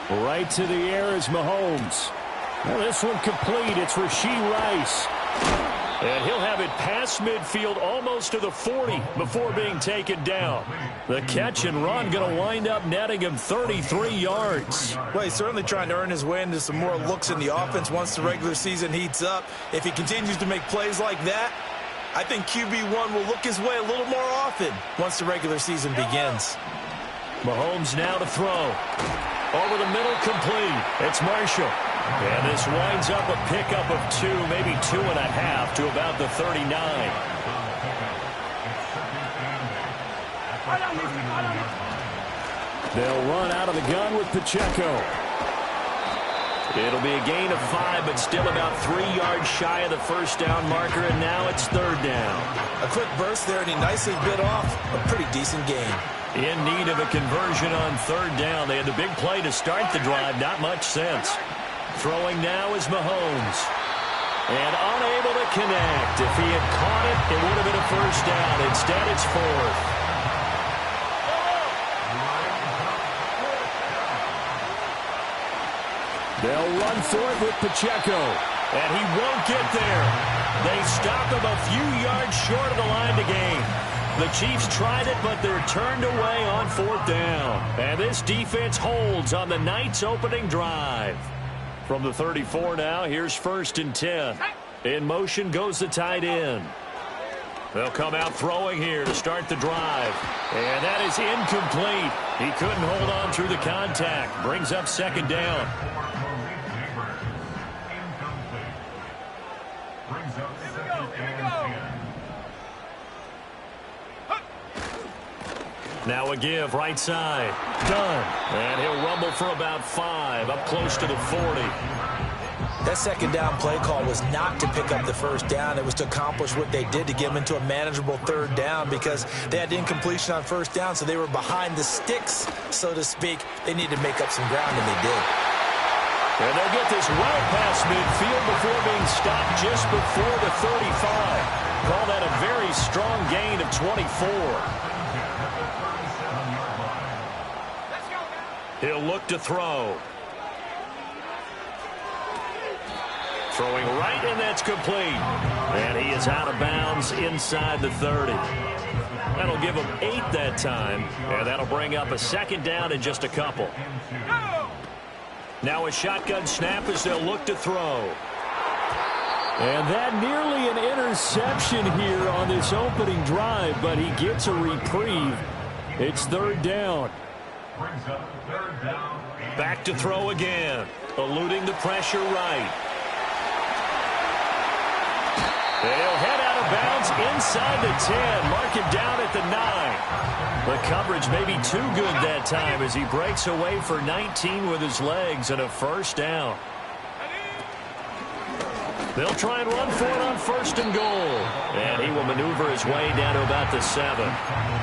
Right to the air is Mahomes. Well, this one complete. It's Rashee Rice. And he'll have it past midfield almost to the 40 before being taken down. The catch and run going to wind up netting him 33 yards. Well, he's certainly trying to earn his way into some more looks in the offense once the regular season heats up. If he continues to make plays like that, I think QB1 will look his way a little more often once the regular season begins. Mahomes now to throw. Over the middle, complete. It's Marshall. And this winds up a pickup of 2, maybe 2.5 to about the 39. They'll run out of the gun with Pacheco. It'll be a gain of 5, but still about 3 yards shy of the first down marker, and now it's third down. A quick burst there, and he nicely bit off a pretty decent gain. In need of a conversion on third down. They had the big play to start the drive, not much sense. Throwing now is Mahomes. And unable to connect. If he had caught it, it would have been a first down. Instead, it's fourth. They'll run for it with Pacheco. And he won't get there. They stop him a few yards short of the line to gain. The Chiefs tried it, but they're turned away on fourth down. And this defense holds on the night's opening drive. From the 34 now, here's 1st and 10. In motion goes the tight end. They'll come out throwing here to start the drive. And that is incomplete. He couldn't hold on through the contact. Brings up second down. Now a give, right side. Done. And he'll rumble for about 5, up close to the 40. That second down play call was not to pick up the first down. It was to accomplish what they did to get them into a manageable third down because they had incompletion on first down, so they were behind the sticks, so to speak. They needed to make up some ground, and they did. And they'll get this well past midfield before being stopped just before the 35. Call that a very strong gain of 24. He'll look to throw. Throwing right, and that's complete. And he is out of bounds inside the 30. That'll give him 8 that time, and that'll bring up a second down in just a couple. Now a shotgun snap as they'll look to throw. And that nearly an interception here on this opening drive, but he gets a reprieve. It's third down. Back to throw again. Eluding the pressure right. They'll head out of bounds inside the 10. Mark him down at the 9. The coverage may be too good that time as he breaks away for 19 with his legs and a first down. They'll try and run for it on 1st and goal. And he will maneuver his way down to about the 7.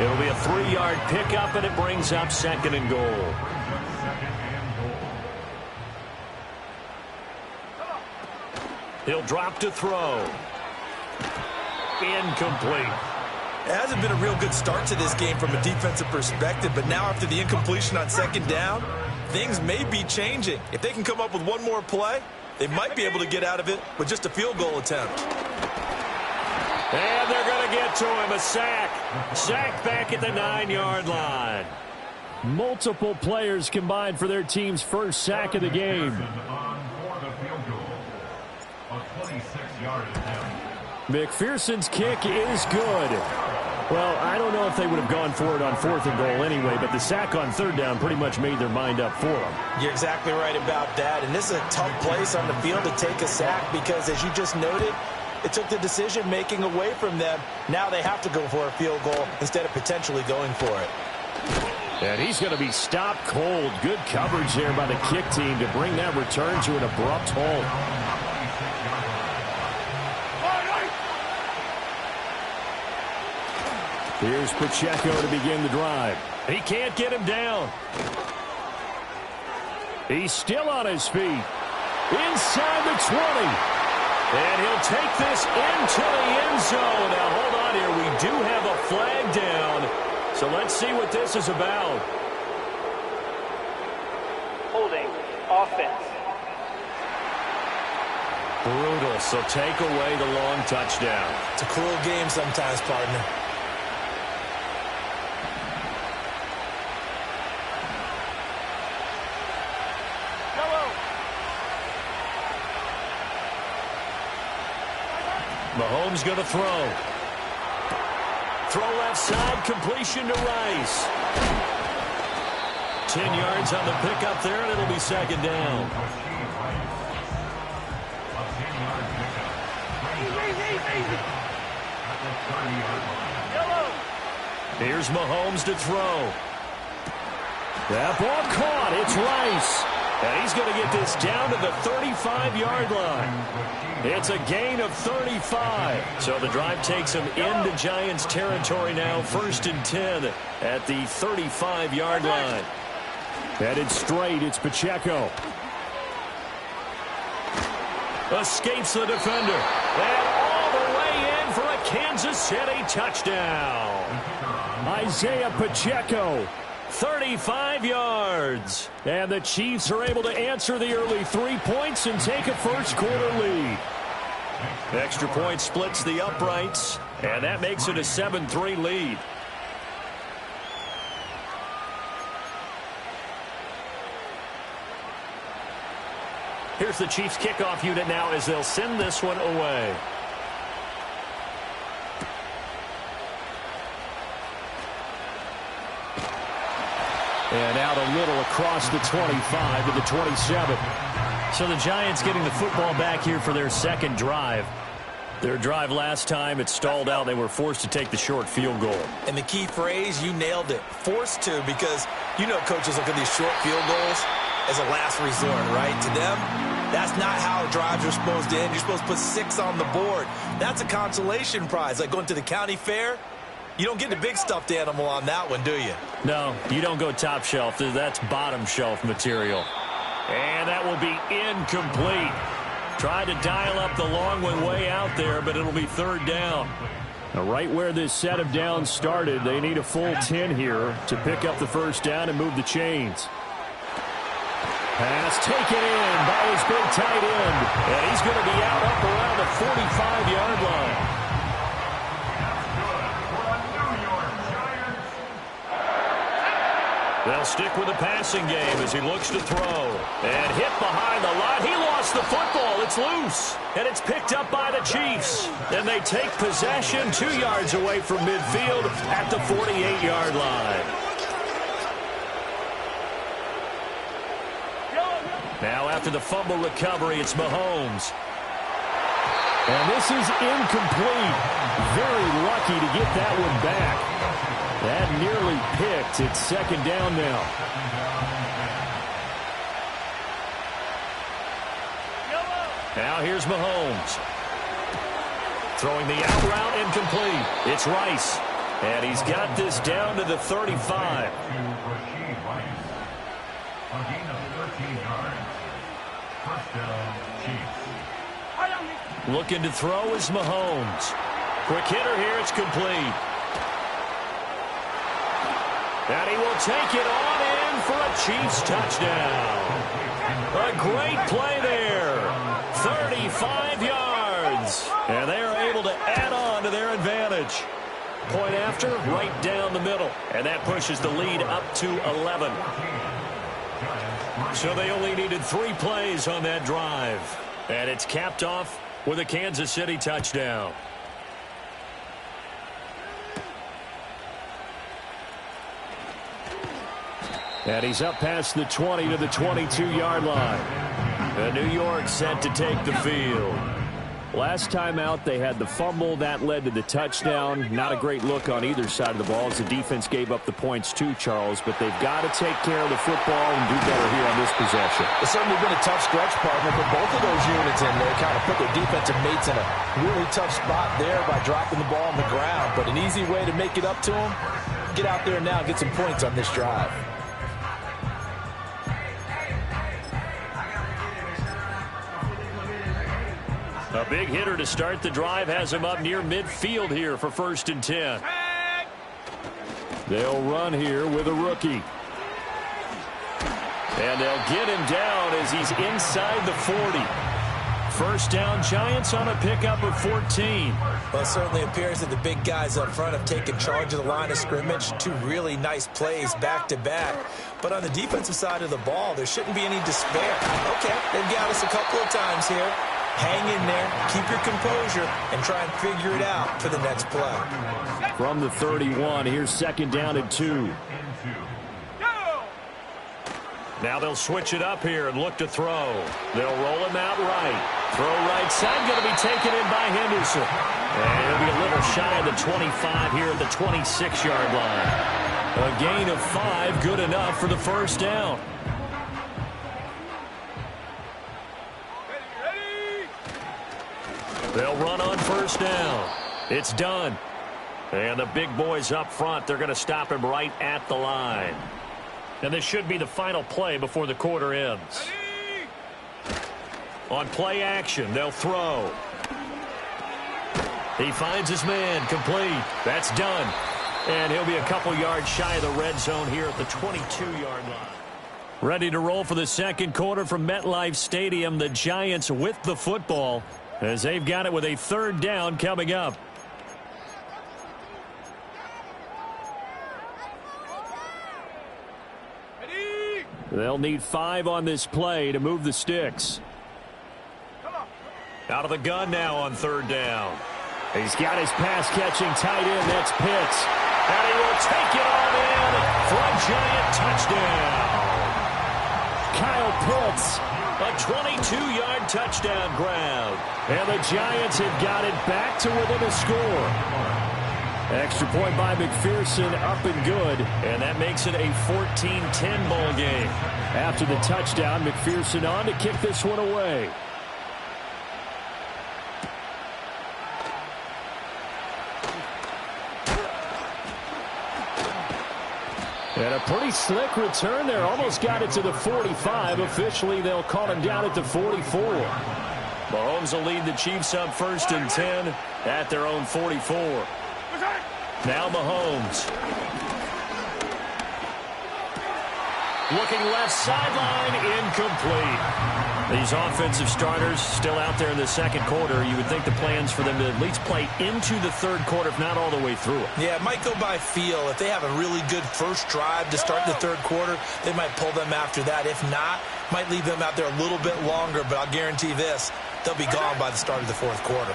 It'll be a 3-yard pickup, and it brings up 2nd and goal. He'll drop to throw. Incomplete. It hasn't been a real good start to this game from a defensive perspective, but now after the incompletion on second down, things may be changing. If they can come up with one more play, they might be able to get out of it with just a field goal attempt. And they're going to get to him. A sack. Sack back at the 9-yard line. Multiple players combined for their team's first sack of the game. McPherson's kick is good. Well, I don't know if they would have gone for it on 4th and goal anyway, but the sack on third down pretty much made their mind up for them. You're exactly right about that, and this is a tough place on the field to take a sack because, as you just noted, it took the decision-making away from them. Now they have to go for a field goal instead of potentially going for it. And he's going to be stopped cold. Good coverage there by the kick team to bring that return to an abrupt halt. Here's Pacheco to begin the drive. He can't get him down. He's still on his feet. Inside the 20. And he'll take this into the end zone. Now, hold on here. We do have a flag down. So let's see what this is about. holding offense. Brutal, so take away the long touchdown. It's a cruel game sometimes, partner. Mahomes going to throw. Throw left side, completion to Rice. 10 yards on the pickup there, and it'll be second down. Here's Mahomes to throw. That ball caught. It's Rice. And he's going to get this down to the 35-yard line. It's a gain of 35. So the drive takes him into Giants territory now. 1st and 10 at the 35-yard line. Headed straight, it's Pacheco. Escapes the defender. And all the way in for a Kansas City touchdown. Isaiah Pacheco. 35 yards. And the Chiefs are able to answer the early 3 points and take a first-quarter lead. Extra point splits the uprights, and that makes it a 7-3 lead. Here's the Chiefs kickoff unit now as they'll send this one away. And out a little across the 25 to the 27. So the Giants getting the football back here for their second drive. Their drive last time, it stalled out. They were forced to take the short field goal. And the key phrase, you nailed it. Forced to, because you know coaches look at these short field goals as a last resort, right? To them, that's not how drives are supposed to end. You're supposed to put 6 on the board. That's a consolation prize. Like going to the county fair, you don't get the big stuffed animal on that one, do you? No, you don't go top shelf. That's bottom shelf material. And that will be incomplete. Tried to dial up the long one way out there, but it'll be third down. Now, right where this set of downs started, they need a full 10 here to pick up the first down and move the chains. Pass taken in by his big tight end. And he's going to be out up around the 45-yard line. They'll stick with the passing game as he looks to throw. And hit behind the line. He lost the football. It's loose. And it's picked up by the Chiefs. And they take possession 2 yards away from midfield at the 48-yard line. Now after the fumble recovery, it's Mahomes. And this is incomplete. Very lucky to get that one back. That nearly picked. It's second down now. Now here's Mahomes. Throwing the out route incomplete. It's Rice. And he's got this down to the 35. Looking to throw is Mahomes. Quick hitter here. It's complete. And he will take it on in for a Chiefs touchdown. A great play there. 35 yards. And they are able to add on to their advantage. Point after, right down the middle. And that pushes the lead up to 11. So they only needed 3 plays on that drive. And it's capped off with a Kansas City touchdown. And he's up past the 20 to the 22-yard line. And New York set to take the field. Last time out, they had the fumble. That led to the touchdown. Not a great look on either side of the ball as the defense gave up the points too, Charles. But they've got to take care of the football and do better here on this possession. It's certainly been a tough stretch, partner, but both of those units in there kind of put their defensive mates in a really tough spot there by dropping the ball on the ground. But an easy way to make it up to them, get out there now and get some points on this drive. A big hitter to start the drive has him up near midfield here for 1st and 10. They'll run here with a rookie. And they'll get him down as he's inside the 40. First down, Giants on a pickup of 14. Well, it certainly appears that the big guys up front have taken charge of the line of scrimmage. Two really nice plays back-to-back. But on the defensive side of the ball, there shouldn't be any despair. Okay, they've got us a couple of times here. Hang in there, keep your composure, and try and figure it out for the next play. From the 31, here's second down and 2. Now they'll switch it up here and look to throw. They'll roll him out right. Throw right side, going to be taken in by Henderson. And he'll be a little shy of the 25 here at the 26-yard line. A gain of 5, good enough for the first down. They'll run on first down. It's done. And the big boys up front, they're going to stop him right at the line. And this should be the final play before the quarter ends. On play action, they'll throw. He finds his man, complete. That's done. And he'll be a couple yards shy of the red zone here at the 22-yard line. Ready to roll for the second quarter from MetLife Stadium. The Giants with the football as they've got it with a third down coming up. They'll need 5 on this play to move the sticks. Out of the gun now on third down. He's got his pass-catching tight end. That's Pitts. And he will take it all in for a Giant touchdown. Kyle Pitts, a 22-yard touchdown grab. And the Giants have got it back to within a score. Extra point by McPherson, up and good. And that makes it a 14-10 ball game. After the touchdown, McPherson on to kick this one away. And a pretty slick return there. Almost got it to the 45. Officially, they'll call him down at the 44. Mahomes will lead the Chiefs up 1st and 10 at their own 44. Now Mahomes. Looking left sideline, incomplete. These offensive starters still out there in the second quarter. You would think the plans for them to at least play into the third quarter, if not all the way through it. Yeah, it might go by feel. If they have a really good first drive to start the third quarter, they might pull them after that. If not, might leave them out there a little bit longer, but I'll guarantee this, they'll be gone by the start of the fourth quarter.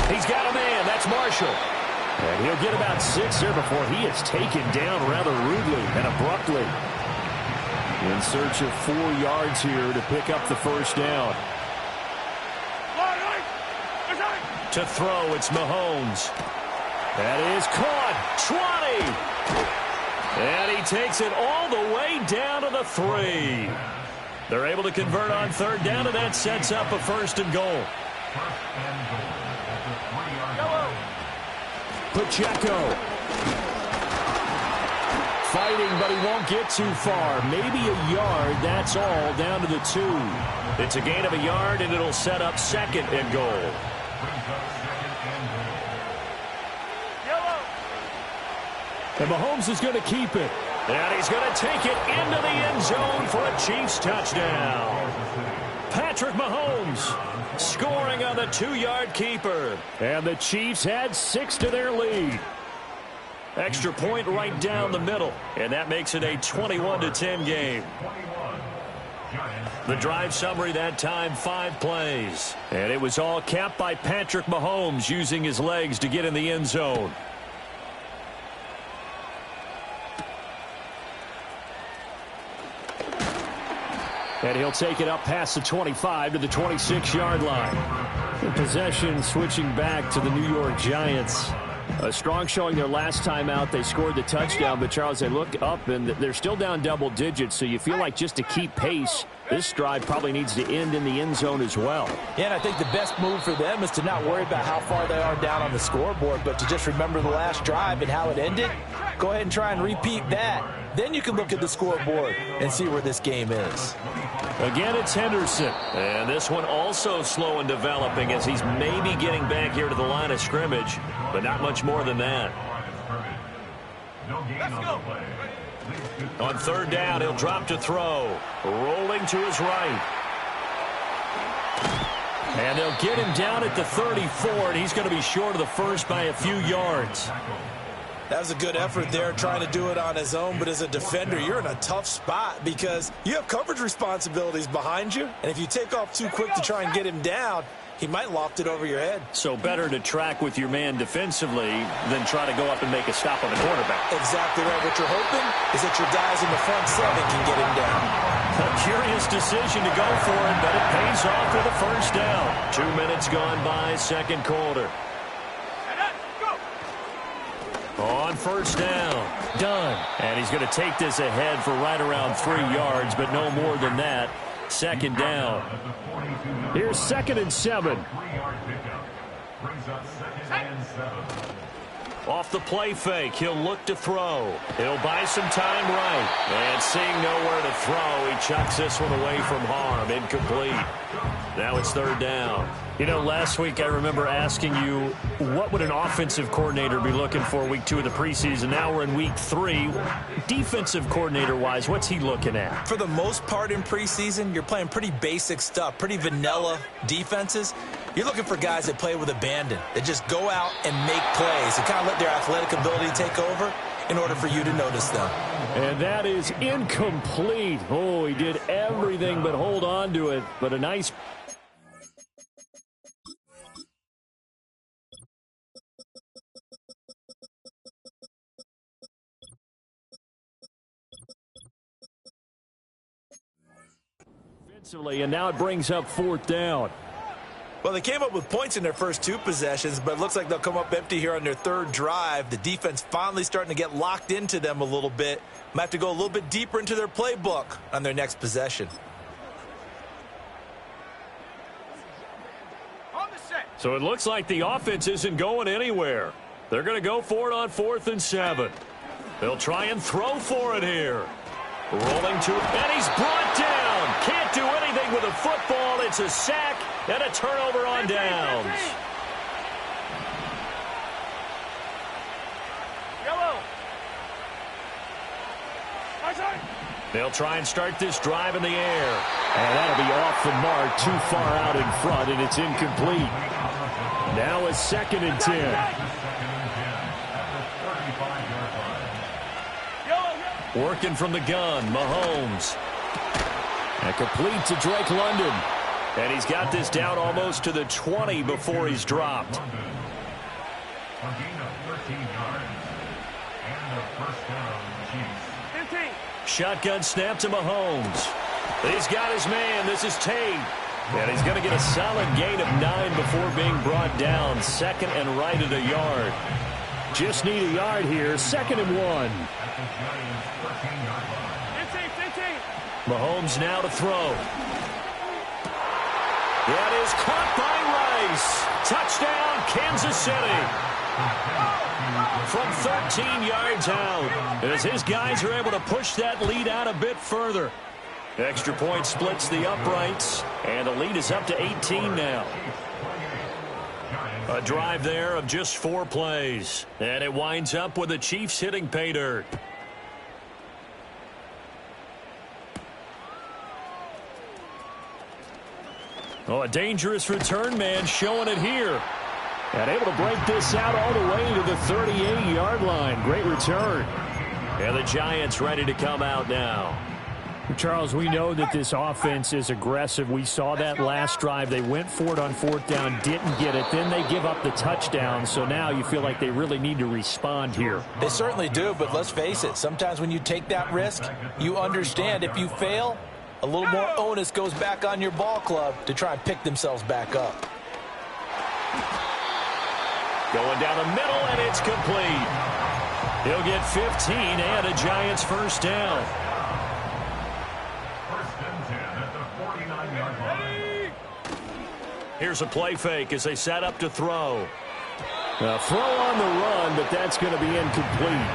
He's got a man. That's Marshall. And he'll get about 6 there before he is taken down rather rudely and abruptly. In search of 4 yards here to pick up the first down. To throw, it's Mahomes. That is caught. 20. And he takes it all the way down to the 3. They're able to convert on third down, and that sets up a 1st and goal. Pacheco. Fighting, but he won't get too far. Maybe a yard, that's all, down to the 2. It's a gain of a yard, and it'll set up 2nd and goal. And Mahomes is going to keep it. And he's going to take it into the end zone for a Chiefs touchdown. Patrick Mahomes scoring on the 2-yard keeper. And the Chiefs had 6 to their lead. Extra point right down the middle. And that makes it a 21-10 game. The drive summary that time, 5 plays. And it was all capped by Patrick Mahomes using his legs to get in the end zone. And he'll take it up past the 25 to the 26-yard line. The possession switching back to the New York Giants. A strong showing their last time out. They scored the touchdown, but Charles, they look up and they're still down double digits, so you feel like just to keep pace, this drive probably needs to end in the end zone as well. Yeah, and I think the best move for them is to not worry about how far they are down on the scoreboard, but to just remember the last drive and how it ended. Go ahead and try and repeat that. Then you can look at the scoreboard and see where this game is. Again, it's Henderson. And this one also slow and developing as he's maybe getting back here to the line of scrimmage, but not much more than that. On third down, he'll drop to throw. Rolling to his right. And they'll get him down at the 34, and he's going to be short of the first by a few yards. That was a good effort there, trying to do it on his own. But as a defender, you're in a tough spot because you have coverage responsibilities behind you. And if you take off too quick to try and get him down, he might loft it over your head. So better to track with your man defensively than try to go up and make a stop on the quarterback. Exactly right. What you're hoping is that your guys in the front seven can get him down. A curious decision to go for it, but it pays off with a first down. 2 minutes gone by, second quarter. On first down, done. And he's going to take this ahead for right around 3 yards, but no more than that. Second down. Here's 2nd and 7. Off the play fake, he'll look to throw. He'll buy some time right. And seeing nowhere to throw, he chucks this one away from harm. Incomplete. Now it's third down. You know, last week I remember asking you, what would an offensive coordinator be looking for week 2 of the preseason? Now we're in week 3. Defensive coordinator-wise, what's he looking at? For the most part in preseason, you're playing pretty basic stuff, pretty vanilla defenses. You're looking for guys that play with abandon, that just go out and make plays and kind of let their athletic ability take over in order for you to notice them. And that is incomplete. Oh, he did everything but hold on to it. But a nice... and now it brings up fourth down. Well, they came up with points in their first 2 possessions, but it looks like they'll come up empty here on their third drive. The defense finally starting to get locked into them a little bit. Might have to go a little bit deeper into their playbook on their next possession. So it looks like the offense isn't going anywhere. They're going to go for it on 4th and 7. They'll try and throw for it here. Rolling to it, and he's brought down. Can't do anything with a football. It's a sack and a turnover on downs. They'll try and start this drive in the air. And that'll be off the mark, too far out in front, and it's incomplete. Now it's 2nd and 10. Working from the gun, Mahomes. And complete to Drake London. And he's got this down almost to the 20 before he's dropped. Shotgun snap to Mahomes. He's got his man. This is Tate. And he's going to get a solid gain of 9 before being brought down. 2nd and right at a yard. Just need a yard here. 2nd and 1. Mahomes now to throw. That is caught by Rice. Touchdown, Kansas City. From 13 yards out, as his guys are able to push that lead out a bit further. Extra point splits the uprights, and the lead is up to 18 now. A drive there of just 4 plays, and it winds up with the Chiefs hitting pay dirt. Oh, a dangerous return man showing it here. And able to break this out all the way to the 38-yard line. Great return. And the Giants ready to come out now. Charles, we know that this offense is aggressive. We saw that last drive. They went for it on 4th down, didn't get it. Then they give up the touchdown. So now you feel like they really need to respond here. They certainly do, but let's face it. Sometimes when you take that risk, you understand if you fail, a little more onus goes back on your ball club to try and pick themselves back up. Going down the middle, and it's complete. He'll get 15 and a Giants first down. Here's a play fake as they set up to throw. A throw on the run, but that's going to be incomplete.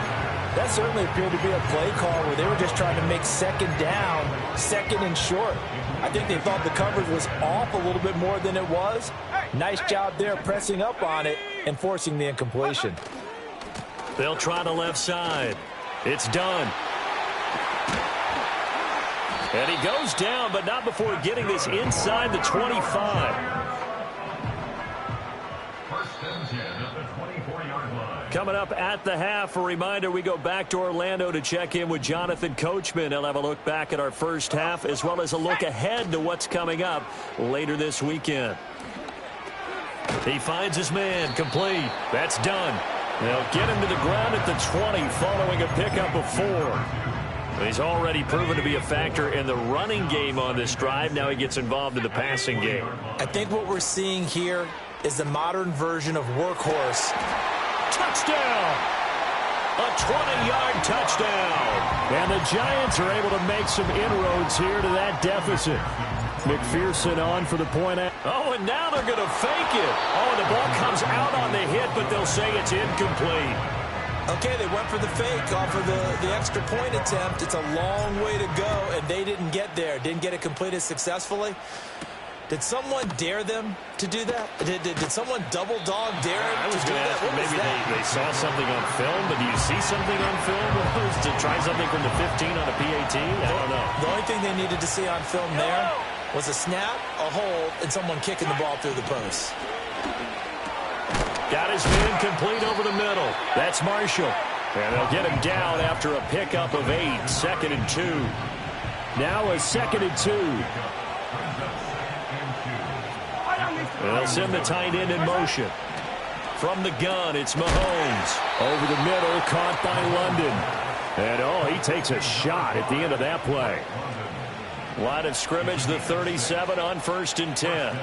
That certainly appeared to be a play call where they were just trying to make 2nd down, 2nd and short. I think they thought the coverage was off a little bit more than it was. Nice job there pressing up on it and forcing the incompletion. They'll try the left side. It's done. And he goes down, but not before getting this inside the 25. Coming up at the half, a reminder, we go back to Orlando to check in with Jonathan Coachman. He'll have a look back at our first half as well as a look ahead to what's coming up later this weekend. He finds his man, complete. That's done. They'll get him to the ground at the 20 following a pickup of 4. He's already proven to be a factor in the running game on this drive. Now he gets involved in the passing game. I think what we're seeing here is the modern version of workhorse. Touchdown! A 20-yard touchdown. And the Giants are able to make some inroads here to that deficit. McPherson on for the point. Oh, and now they're going to fake it. Oh, and the ball comes out on the hit, but they'll say it's incomplete. Okay, they went for the fake off of the extra point attempt. It's a long way to go, and they didn't get there. Didn't get it completed successfully. Did someone dare them to do that? Did someone double dog dare them to do that? Maybe they saw something on film, but do you see something on film to try something from the 15 on a PAT? I don't know. The only thing they needed to see on film there was a snap, a hold, and someone kicking the ball through the post. Got his man complete over the middle. That's Marshall. And they'll get him down after a pickup of 8. 2nd and 2. Now a 2nd and 2. They'll send the tight end in motion. From the gun, it's Mahomes. Over the middle, caught by London. And, oh, he takes a shot at the end of that play. Line of scrimmage, the 37 on 1st and 10.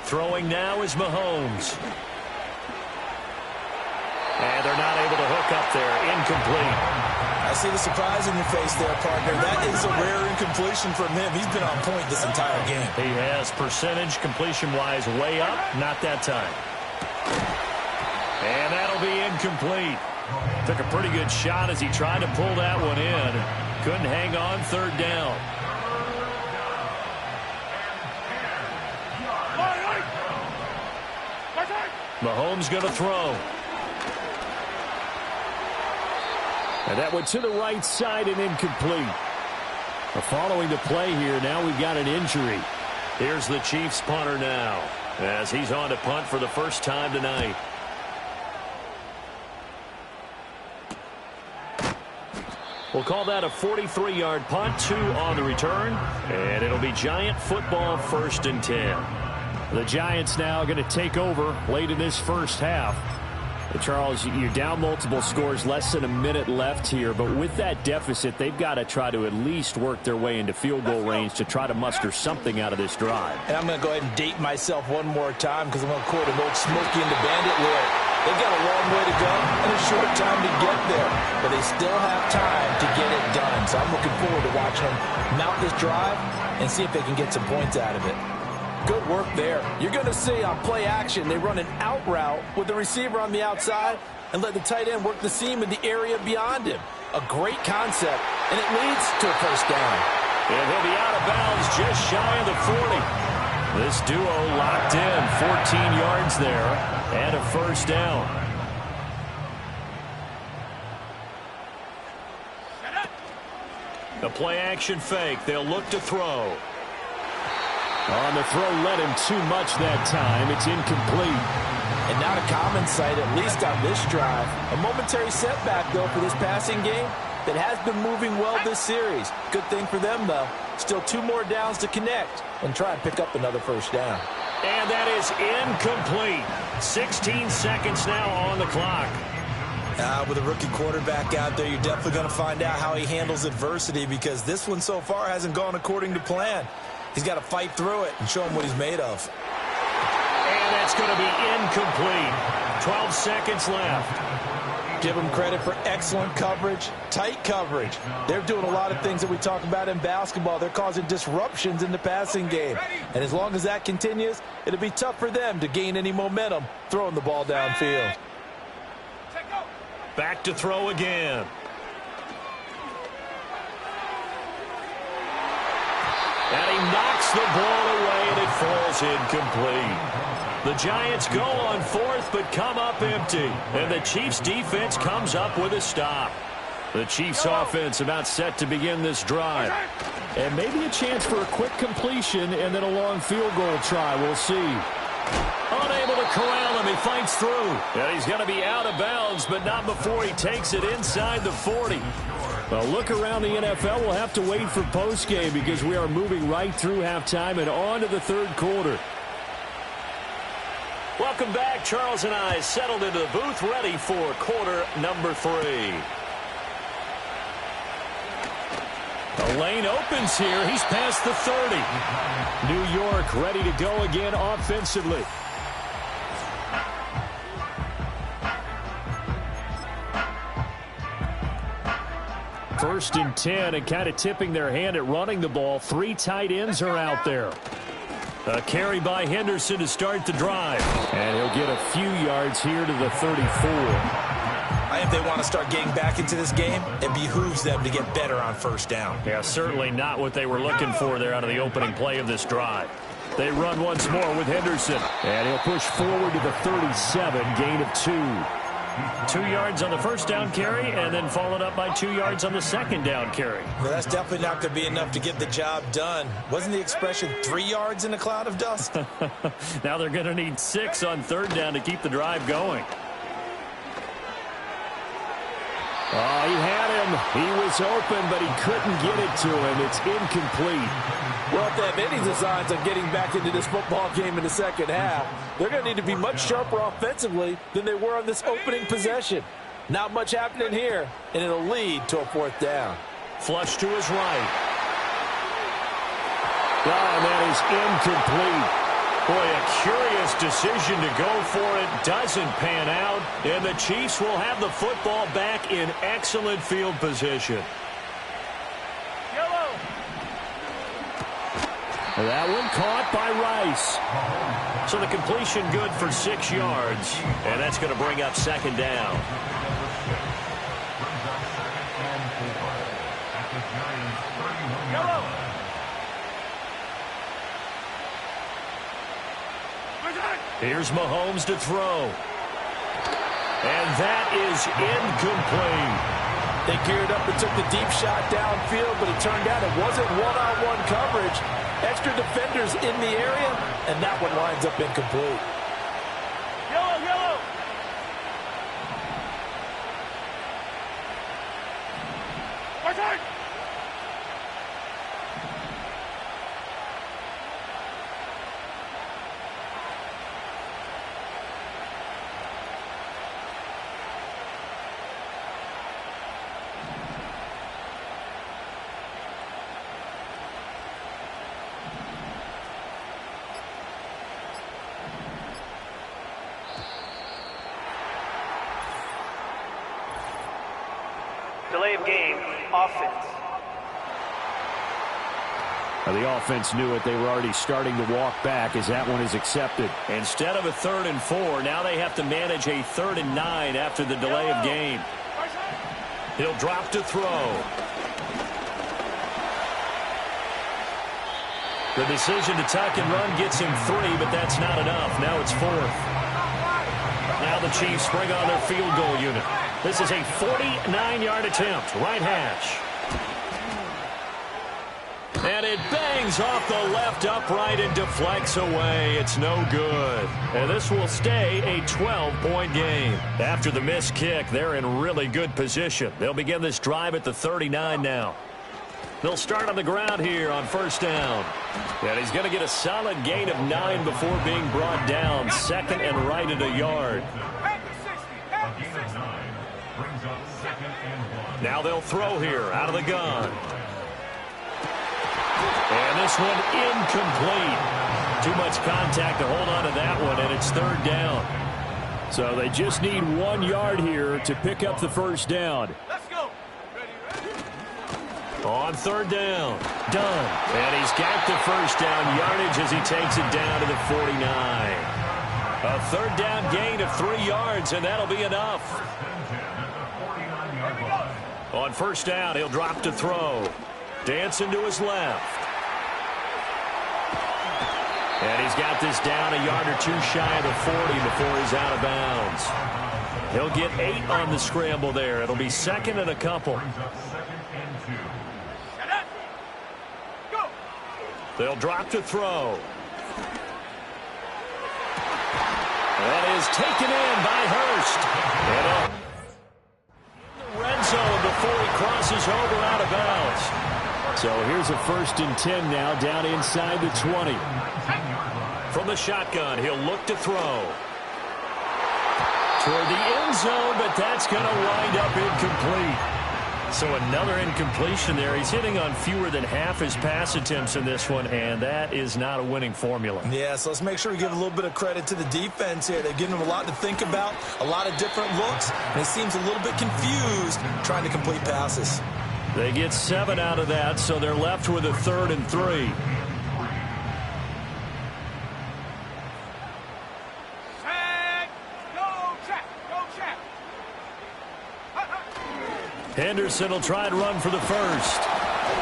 Throwing now is Mahomes. And they're not able to hook up there. Incomplete. I see the surprise in your face there, partner. That is a rare incompletion from him. He's been on point this entire game. He has percentage completion-wise way up. Not that time. And that'll be incomplete. Took a pretty good shot as he tried to pull that one in. Couldn't hang on. 3rd down. Mahomes going to throw. And that went to the right side and incomplete. Following the play here, now we've got an injury. Here's the Chiefs punter now as he's on to punt for the first time tonight. We'll call that a 43-yard punt, 2 on the return, and it'll be Giant football 1st and 10. The Giants now going to take over late in this first half. Charles, you're down multiple scores, less than a minute left here, but with that deficit, they've got to try to at least work their way into field goal range to try to muster something out of this drive. And I'm going to go ahead and date myself one more time because I'm going to quote an old Smokey and the Bandit lyric. They've got a long way to go and a short time to get there, but they still have time to get it done. So I'm looking forward to watching them mount this drive and see if they can get some points out of it. Good work there. You're going to see on play action, they run an out route with the receiver on the outside and let the tight end work the seam in the area beyond him. A great concept, and it leads to a first down. And he'll be out of bounds just shy of the 40. This duo locked in, 14 yards there, and a first down. The play action fake. They'll look to throw. On the throw, led him too much that time. It's incomplete. And not a common sight, at least on this drive. A momentary setback, though, for this passing game that has been moving well this series. Good thing for them, though. Still 2 more downs to connect and try and pick up another first down. And that is incomplete. 16 seconds now on the clock. With a rookie quarterback out there, you're definitely going to find out how he handles adversity because this one so far hasn't gone according to plan. He's got to fight through it and show him what he's made of. And that's going to be incomplete. 12 seconds left. Give him credit for excellent coverage, tight coverage. They're doing a lot of things that we talk about in basketball. They're causing disruptions in the passing game. And as long as that continues, it'll be tough for them to gain any momentum throwing the ball downfield. Back to throw again. And he knocks the ball away, and it falls incomplete. The Giants go on 4th, but come up empty. And the Chiefs' defense comes up with a stop. The Chiefs offense about set to begin this drive. And maybe a chance for a quick completion and then a long field goal try. We'll see. Unable to corral him. He fights through. And he's going to be out of bounds, but not before he takes it inside the 40. Well, look around the NFL. We'll have to wait for postgame because we are moving right through halftime and on to the third quarter. Welcome back. Charles and I settled into the booth ready for quarter number 3. The lane opens here. He's past the 30. New York ready to go again offensively. First and 10 and kind of tipping their hand at running the ball. 3 tight ends are out there. A carry by Henderson to start the drive. And he'll get a few yards here to the 34. If they want to start getting back into this game, it behooves them to get better on first down. Yeah, certainly not what they were looking for there out of the opening play of this drive. They run once more with Henderson. And he'll push forward to the 37, gain of 2. 2 yards on the first down carry, and then followed up by 2 yards on the second down carry. Well, that's definitely not going to be enough to get the job done. Wasn't the expression 3 yards in a cloud of dust? Now they're going to need 6 on third down to keep the drive going. Oh, he had him. He was open, but he couldn't get it to him. It's incomplete. Well, if they have any designs on getting back into this football game in the second half, they're going to need to be much sharper offensively than they were on this opening possession. Not much happening here, and it'll lead to a fourth down. Flush to his right. Oh, and that is incomplete. Boy, a curious decision to go for it. Doesn't pan out. And the Chiefs will have the football back in excellent field position. Yellow. That one caught by Rice. So the completion good for 6 yards. And that's going to bring up second down. Yellow. Here's Mahomes to throw. And that is incomplete. They geared up and took the deep shot downfield, but it turned out it wasn't one-on-one coverage. Extra defenders in the area, and that one lines up incomplete. Yellow, yellow. Delay of game, offense. The offense knew it. They were already starting to walk back as that one is accepted. Instead of a 3rd and 4, now they have to manage a 3rd and 9 after the delay of game. He'll drop to throw. The decision to tuck and run gets him 3, but that's not enough. Now it's 4th. Now the Chiefs bring on their field goal unit. This is a 49-yard attempt, right hash. And it bangs off the left upright and deflects away. It's no good. And this will stay a 12-point game. After the missed kick, they're in really good position. They'll begin this drive at the 39 now. They'll start on the ground here on first down. And he's going to get a solid gain of 9 before being brought down. 2nd and right at a yard. Now they'll throw here out of the gun. And this one incomplete. Too much contact to hold on to that one, and it's 3rd down. So they just need 1 yard here to pick up the first down. Let's go. On 3rd down. Done. And he's got the first down yardage as he takes it down to the 49. A 3rd down gain of 3 yards, and that'll be enough. On first down, he'll drop to throw. Dancing to his left. And he's got this down a yard or 2 shy of the 40 before he's out of bounds. He'll get 8 on the scramble there. It'll be second and a couple. They'll drop to throw. That is taken in by Hurst. And in the red zone before he crosses over out of bounds. So here's a 1st and 10 now, down inside the 20. From the shotgun, he'll look to throw. Toward the end zone, but that's going to wind up incomplete. So another incompletion there. He's hitting on fewer than half his pass attempts in this one, and that is not a winning formula. Yeah, so let's make sure we give a little bit of credit to the defense here. They've given him a lot to think about, a lot of different looks, and he seems a little bit confused trying to complete passes. They get 7 out of that, so they're left with a 3rd and 3. Henderson will try and run for the first.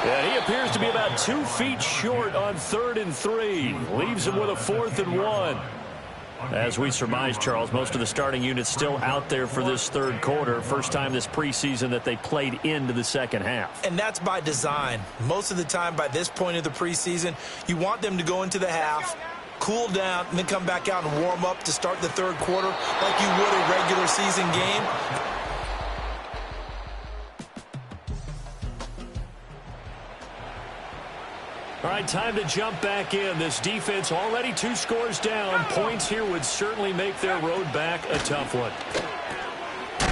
And he appears to be about 2 feet short on 3rd and 3. Leaves him with a 4th and 1. As we surmise, Charles, most of the starting units still out there for this 3rd quarter. First time this preseason that they played into the second half. And that's by design. Most of the time by this point of the preseason, you want them to go into the half, cool down, and then come back out and warm up to start the 3rd quarter like you would a regular season game. All right, time to jump back in. This defense already 2 scores down. Points here would certainly make their road back a tough one.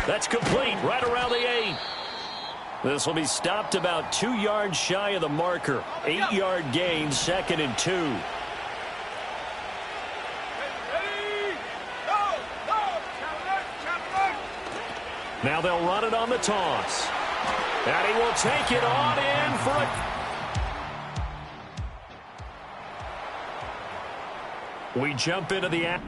That's complete right around the 8. This will be stopped about 2 yards shy of the marker. 8-yard gain, 2nd and 2. Now they'll run it on the toss. And he will take it on in for a... We jump into the act.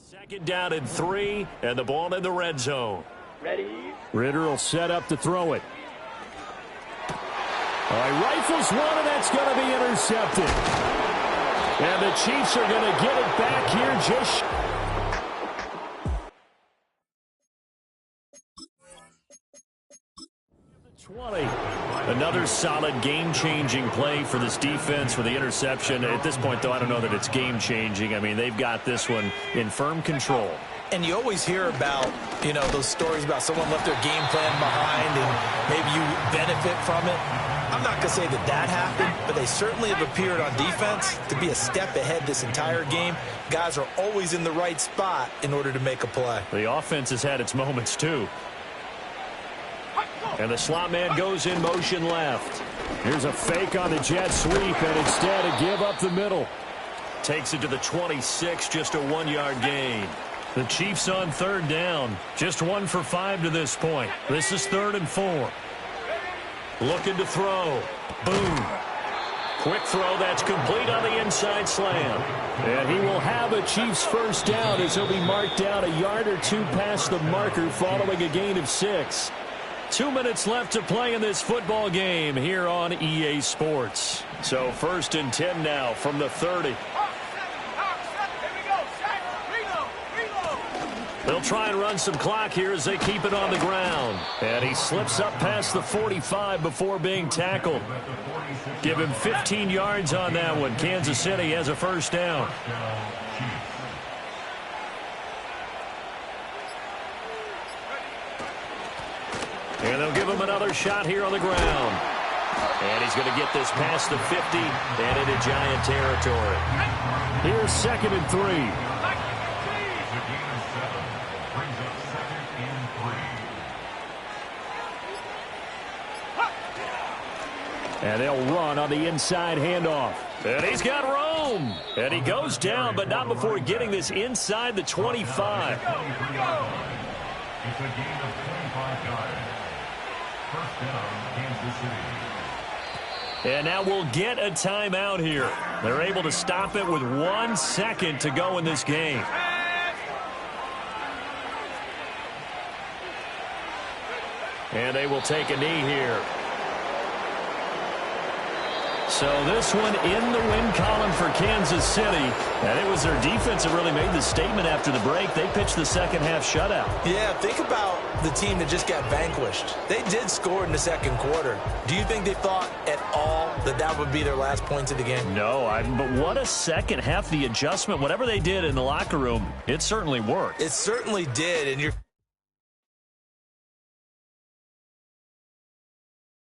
2nd down and 3, and the ball in the red zone. Ready? Ritter will set up to throw it. All right, rifles one, and that's going to be intercepted. And the Chiefs are going to get it back here just... 20. Another solid game-changing play for this defense with the interception. At this point, though, I don't know that it's game-changing. I mean, they've got this one in firm control. And you always hear about, you know, those stories about someone left their game plan behind and maybe you benefit from it. I'm not going to say that that happened, but they certainly have appeared on defense to be a step ahead this entire game. Guys are always in the right spot in order to make a play. The offense has had its moments, too. And the slot man goes in motion left. Here's a fake on the jet sweep, and instead a give up the middle. Takes it to the 26, just a 1-yard gain. The Chiefs on 3rd down. Just 1 for 5 to this point. This is 3rd and 4. Looking to throw. Boom. Quick throw that's complete on the inside slam. And he will have a Chiefs first down as he'll be marked down a yard or 2 past the marker following a gain of 6. 2 minutes left to play in this football game here on EA Sports. So 1st and 10 now from the 30. They'll try and run some clock here as they keep it on the ground. And he slips up past the 45 before being tackled. Give him 15 yards on that one. Kansas City has a first down. And they'll give him another shot here on the ground. And he's going to get this past the 50 and into Giant territory. Here's 2nd and 3. And they'll run on the inside handoff. And he's got Rome. And he goes down, but not before getting this inside the 25. It's a gain of 25 yards. First down, Kansas City. And now we'll get a timeout here. They're able to stop it with 1 second to go in this game. And they will take a knee here. So this one in the win column for Kansas City. And it was their defense that really made the statement after the break. They pitched the second half shutout. Yeah, think about the team that just got vanquished. They did score in the second quarter. Do you think they thought at all that that would be their last points of the game? No, but what a second half. The adjustment, whatever they did in the locker room, it certainly worked. It certainly did, and you're